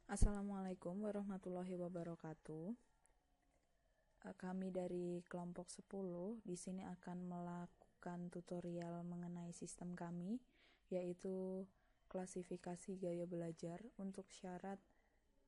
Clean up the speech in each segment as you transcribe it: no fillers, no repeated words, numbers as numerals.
Assalamualaikum warahmatullahi wabarakatuh. Kami dari kelompok 10 di sini akan melakukan tutorial mengenai sistem kami, yaitu klasifikasi gaya belajar untuk syarat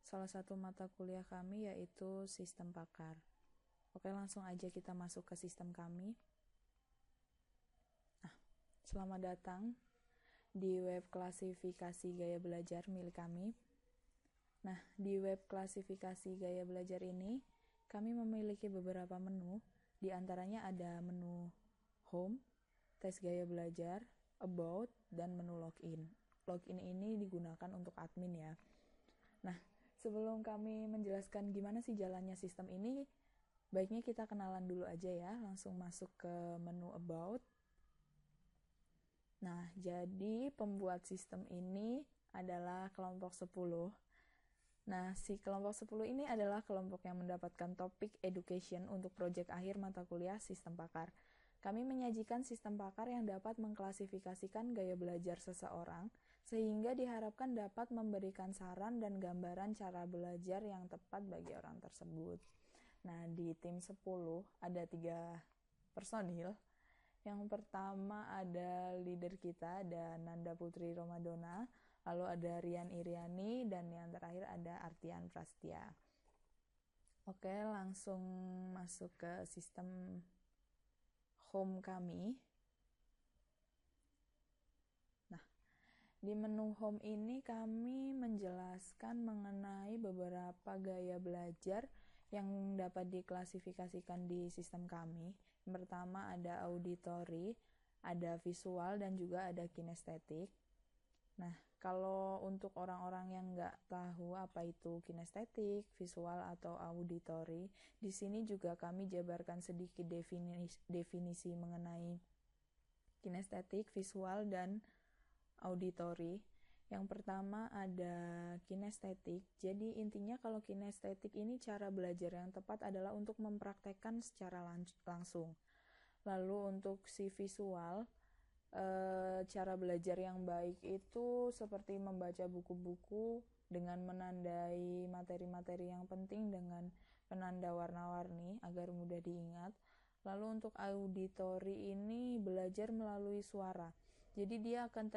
salah satu mata kuliah kami, yaitu sistem pakar. Oke, langsung aja kita masuk ke sistem kami. Selamat datang di web klasifikasi gaya belajar milik kami. Nah, di web klasifikasi gaya belajar ini, kami memiliki beberapa menu. Di antaranya ada menu Home, tes gaya belajar, About, dan menu Login. Login ini digunakan untuk admin ya. Nah, sebelum kami menjelaskan gimana sih jalannya sistem ini, baiknya kita kenalan dulu aja ya. Langsung masuk ke menu About. Nah, jadi pembuat sistem ini adalah kelompok 10. Nah, si kelompok 10 ini adalah kelompok yang mendapatkan topik education untuk proyek akhir mata kuliah sistem pakar. Kami menyajikan sistem pakar yang dapat mengklasifikasikan gaya belajar seseorang, sehingga diharapkan dapat memberikan saran dan gambaran cara belajar yang tepat bagi orang tersebut. Nah, di tim 10 ada 3 personil. Yang pertama ada leader kita, ada Nanda Putri Romadona, lalu ada Rian Iriani, dan yang terakhir ada Artian Prastia. Oke, langsung masuk ke sistem home kami. Nah, di menu home ini kami menjelaskan mengenai beberapa gaya belajar yang dapat diklasifikasikan di sistem kami. Yang pertama ada auditory, ada visual, dan juga ada kinestetik. Nah, kalau untuk orang-orang yang nggak tahu apa itu kinestetik, visual, atau auditory, di sini juga kami jabarkan sedikit definisi mengenai kinestetik, visual, dan auditory. Yang pertama ada kinestetik. Jadi intinya kalau kinestetik ini cara belajar yang tepat adalah untuk mempraktekkan secara langsung. Lalu untuk si visual, cara belajar yang baik itu seperti membaca buku-buku dengan menandai materi-materi yang penting dengan penanda warna-warni agar mudah diingat. Lalu untuk auditory ini belajar melalui suara. Jadi dia akan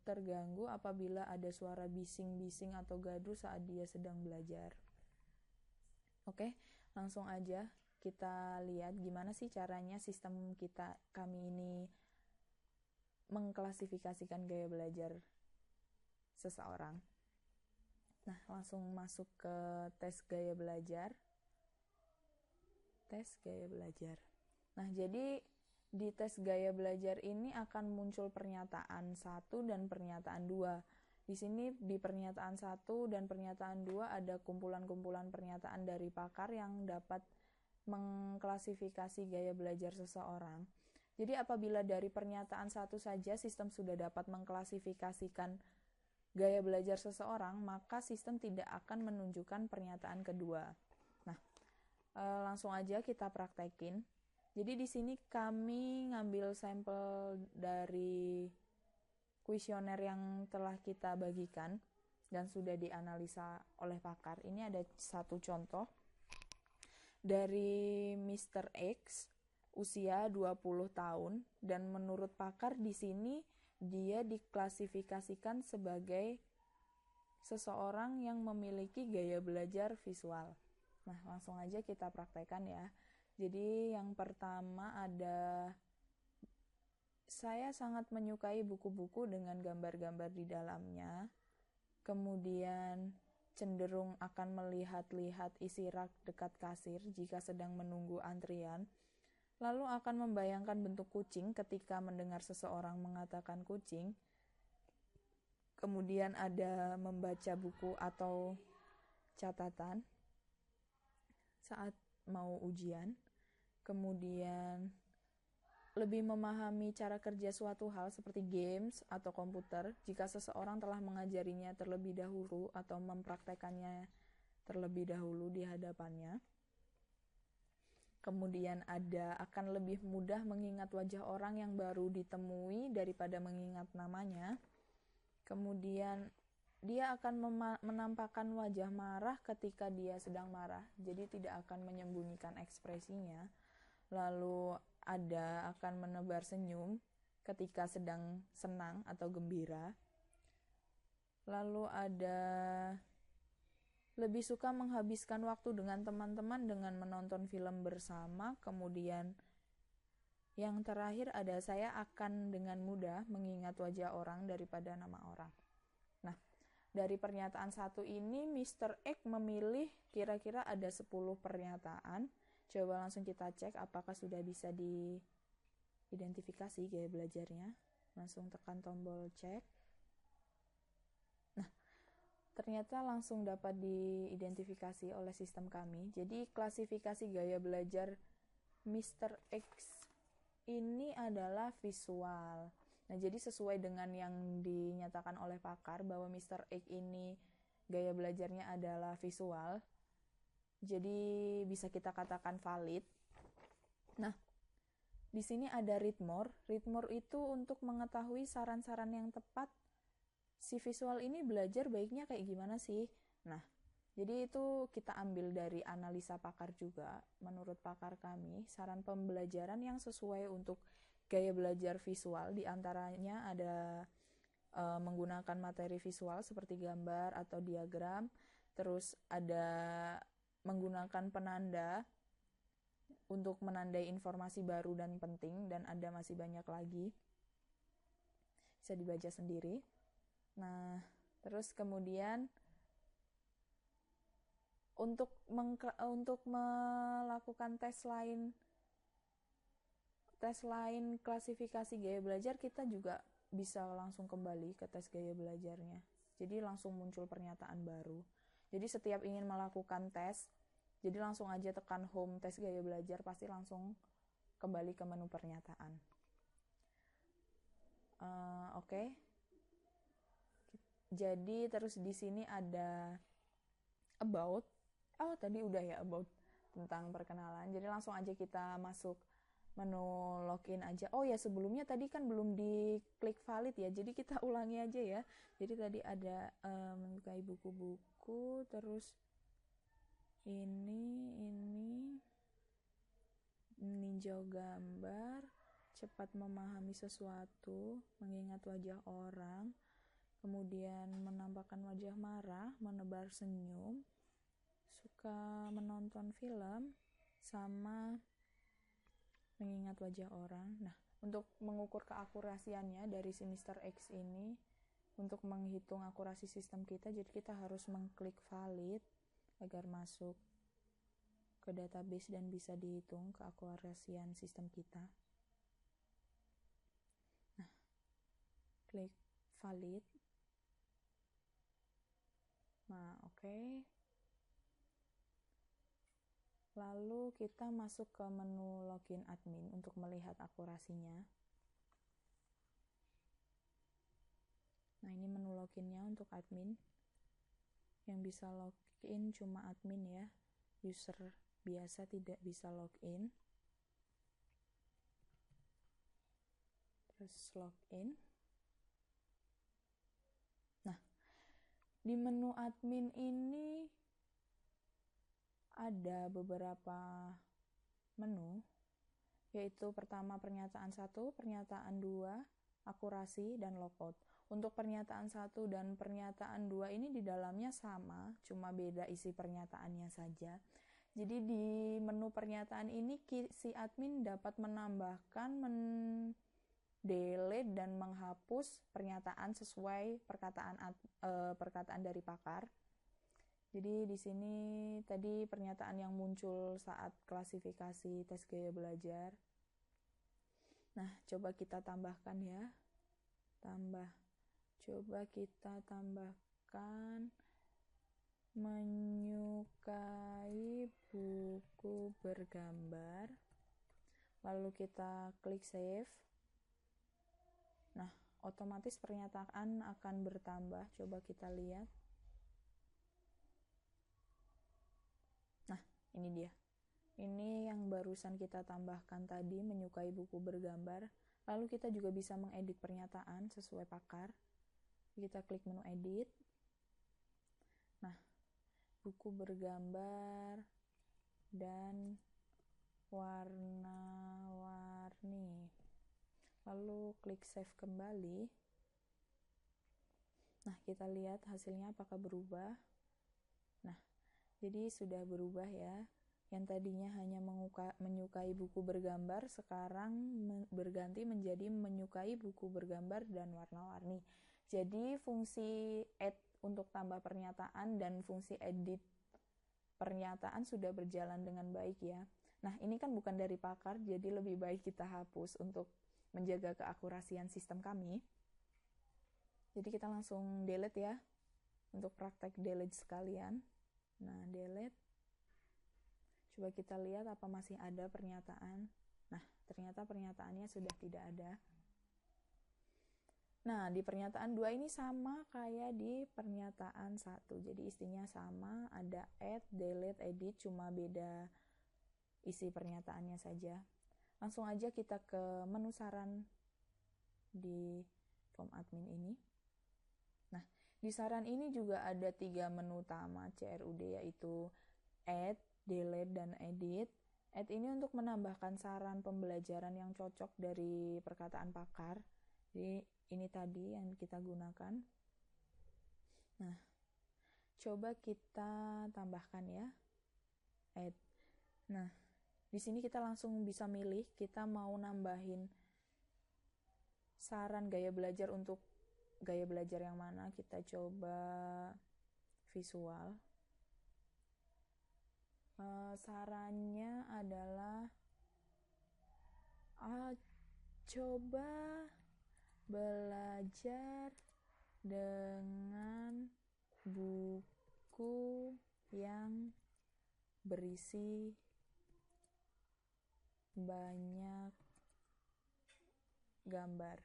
terganggu apabila ada suara bising-bising atau gaduh saat dia sedang belajar. Oke, langsung aja kita lihat gimana sih caranya sistem kami ini mengklasifikasikan gaya belajar seseorang. Nah, langsung masuk ke tes gaya belajar. Tes gaya belajar. Nah, jadi di tes gaya belajar ini akan muncul pernyataan 1 dan pernyataan 2. Di sini di pernyataan 1 dan pernyataan 2 ada kumpulan-kumpulan pernyataan dari pakar yang dapat mengklasifikasi gaya belajar seseorang. Jadi apabila dari pernyataan 1 saja sistem sudah dapat mengklasifikasikan gaya belajar seseorang, maka sistem tidak akan menunjukkan pernyataan kedua. Nah, langsung aja kita praktekin. Jadi di sini kami ngambil sampel dari kuesioner yang telah kita bagikan dan sudah dianalisa oleh pakar. Ini ada satu contoh dari Mr. X, usia 20 tahun, dan menurut pakar di sini dia diklasifikasikan sebagai seseorang yang memiliki gaya belajar visual. Nah, langsung aja kita praktekkan ya. Jadi yang pertama ada, saya sangat menyukai buku-buku dengan gambar-gambar di dalamnya. Kemudian cenderung akan melihat-lihat isi rak dekat kasir jika sedang menunggu antrian. Lalu akan membayangkan bentuk kucing ketika mendengar seseorang mengatakan kucing. Kemudian ada membaca buku atau catatan saat mau ujian. Kemudian lebih memahami cara kerja suatu hal seperti games atau komputer jika seseorang telah mengajarinya terlebih dahulu atau mempraktekannya terlebih dahulu di hadapannya. Kemudian ada akan lebih mudah mengingat wajah orang yang baru ditemui daripada mengingat namanya. Kemudian dia akan menampakkan wajah marah ketika dia sedang marah, jadi tidak akan menyembunyikan ekspresinya. Lalu ada akan menebar senyum ketika sedang senang atau gembira. Lalu ada lebih suka menghabiskan waktu dengan teman-teman dengan menonton film bersama. Kemudian yang terakhir ada saya akan dengan mudah mengingat wajah orang daripada nama orang. Nah, dari pernyataan satu ini Mr. X memilih kira-kira ada 10 pernyataan. Coba langsung kita cek apakah sudah bisa diidentifikasi gaya belajarnya. Langsung tekan tombol cek. Nah, ternyata langsung dapat diidentifikasi oleh sistem kami. Jadi klasifikasi gaya belajar Mr. X ini adalah visual. Nah, jadi sesuai dengan yang dinyatakan oleh pakar bahwa Mr. X ini gaya belajarnya adalah visual, jadi bisa kita katakan valid. Nah, di sini ada read more. Read more itu untuk mengetahui saran-saran yang tepat si visual ini belajar baiknya kayak gimana sih. Nah, jadi itu kita ambil dari analisa pakar juga. Menurut pakar kami, saran pembelajaran yang sesuai untuk gaya belajar visual diantaranya ada menggunakan materi visual seperti gambar atau diagram, terus ada menggunakan penanda untuk menandai informasi baru dan penting, dan ada masih banyak lagi, bisa dibaca sendiri. Nah, terus kemudian untuk melakukan tes lain klasifikasi gaya belajar, kita juga bisa langsung kembali ke tes gaya belajarnya. Jadi langsung muncul pernyataan baru. Jadi setiap ingin melakukan tes, jadi langsung aja tekan home tes gaya belajar, pasti langsung kembali ke menu pernyataan. Oke. Jadi terus di sini ada about. Oh, tadi udah ya about tentang perkenalan. Jadi langsung aja kita masuk menu login aja. Oh ya, sebelumnya tadi kan belum diklik valid ya, jadi kita ulangi aja ya. Jadi tadi ada menyukai buku-buku, terus ini meninjau gambar, cepat memahami sesuatu, mengingat wajah orang, kemudian menampakkan wajah marah, menebar senyum, suka menonton film, sama mengingat wajah orang. Nah, untuk mengukur keakurasiannya dari si Mr. X ini, untuk menghitung akurasi sistem kita, jadi kita harus mengklik valid agar masuk ke database dan bisa dihitung keakurasian sistem kita. Nah, klik valid. Nah, oke. Lalu kita masuk ke menu login admin untuk melihat akurasinya. Nah, ini menu loginnya untuk admin. Yang bisa login cuma admin ya. User biasa tidak bisa login. Terus login. Nah, di menu admin ini ada beberapa menu, yaitu pertama pernyataan 1, pernyataan 2, akurasi, dan logout. Untuk pernyataan 1 dan pernyataan 2 ini di dalamnya sama, cuma beda isi pernyataannya saja. Jadi di menu pernyataan ini si admin dapat menambahkan, delete, dan menghapus pernyataan sesuai perkataan dari pakar. Jadi di sini tadi pernyataan yang muncul saat klasifikasi tes gaya belajar. Nah, coba kita tambahkan ya. Coba kita tambahkan menyukai buku bergambar. Lalu kita klik save. Nah, otomatis pernyataan akan bertambah. Coba kita lihat. Ini dia. Ini yang barusan kita tambahkan tadi, menyukai buku bergambar. Lalu kita juga bisa mengedit pernyataan sesuai pakar. Kita klik menu edit. buku bergambar dan warna-warni. Lalu klik save kembali. Nah, kita lihat hasilnya apakah berubah. Nah, jadi sudah berubah ya. Yang tadinya hanya menyukai buku bergambar, sekarang berganti menjadi menyukai buku bergambar dan warna-warni. Jadi fungsi add untuk tambah pernyataan dan fungsi edit pernyataan sudah berjalan dengan baik ya. Nah, ini kan bukan dari pakar, jadi lebih baik kita hapus untuk menjaga keakurasian sistem kami. Jadi kita langsung delete ya, untuk praktek delete sekalian. Nah, delete. Coba kita lihat apa masih ada pernyataan. Nah, ternyata pernyataannya sudah tidak ada. Nah, di pernyataan 2 ini sama kayak di pernyataan 1. Jadi isinya sama, ada add, delete, edit, cuma beda isi pernyataannya saja. Langsung aja kita ke menu saran di form admin ini. Nah, di saran ini juga ada 3 menu utama CRUD, yaitu add, delete, dan edit. Add ini untuk menambahkan saran pembelajaran yang cocok dari perkataan pakar. Jadi ini tadi yang kita gunakan. Nah, coba kita tambahkan ya, add. Nah, di sini kita langsung bisa milih kita mau nambahin saran gaya belajar untuk gaya belajar yang mana. Kita coba visual. Sarannya adalah coba belajar dengan buku yang berisi banyak gambar.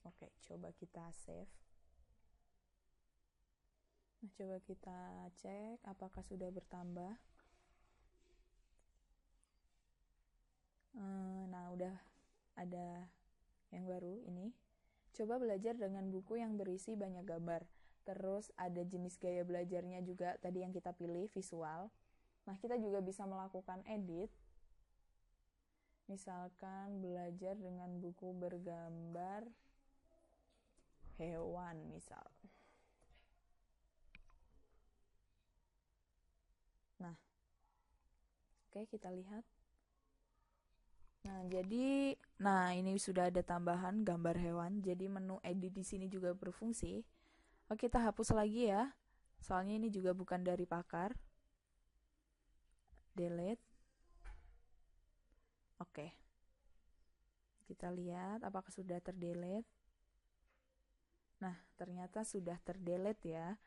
Oke, coba kita save. Nah, coba kita cek apakah sudah bertambah. Nah, udah ada yang baru ini. Coba belajar dengan buku yang berisi banyak gambar. Terus ada jenis gaya belajarnya juga tadi yang kita pilih, visual. Nah, kita juga bisa melakukan edit. Misalkan belajar dengan buku bergambar hewan misal. Nah, oke, kita lihat. Nah, jadi ini sudah ada tambahan gambar hewan. Jadi menu edit di sini juga berfungsi. Oke, kita hapus lagi ya. Soalnya ini juga bukan dari pakar. Delete. Oke. Kita lihat apakah sudah terdelete. Nah, ternyata sudah terdelete ya.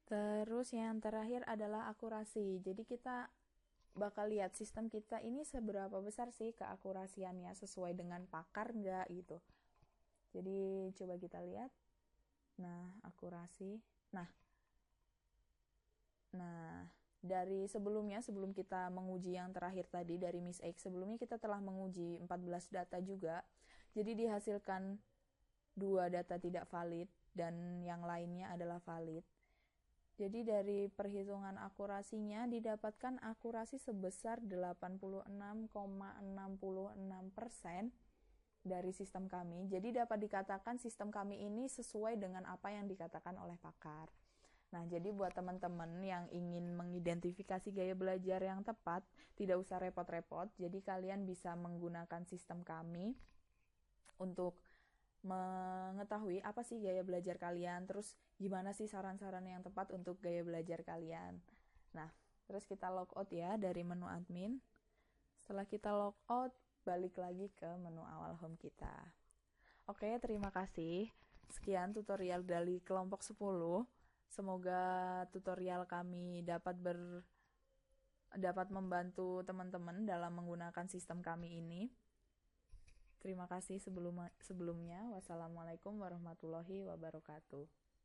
Terus yang terakhir adalah akurasi. Jadi kita bakal lihat sistem kita ini seberapa besar sih keakurasiannya, sesuai dengan pakar nggak gitu. Jadi coba kita lihat. Nah, akurasi. Nah, dari sebelum kita menguji yang terakhir tadi dari Miss X, sebelumnya kita telah menguji 14 data juga. Jadi dihasilkan 2 data tidak valid dan yang lainnya adalah valid. Jadi dari perhitungan akurasinya didapatkan akurasi sebesar 86,66% dari sistem kami. Jadi dapat dikatakan sistem kami ini sesuai dengan apa yang dikatakan oleh pakar. Nah, jadi buat teman-teman yang ingin mengidentifikasi gaya belajar yang tepat, tidak usah repot-repot. Jadi kalian bisa menggunakan sistem kami untuk mengetahui apa sih gaya belajar kalian, terus gimana sih saran-saran yang tepat untuk gaya belajar kalian. Nah, terus kita logout ya dari menu admin. Setelah kita logout, balik lagi ke menu awal home kita. Oke, terima kasih. Sekian tutorial dari kelompok 10. Semoga tutorial kami dapat membantu teman-teman dalam menggunakan sistem kami ini. Terima kasih sebelumnya. Wassalamualaikum warahmatullahi wabarakatuh.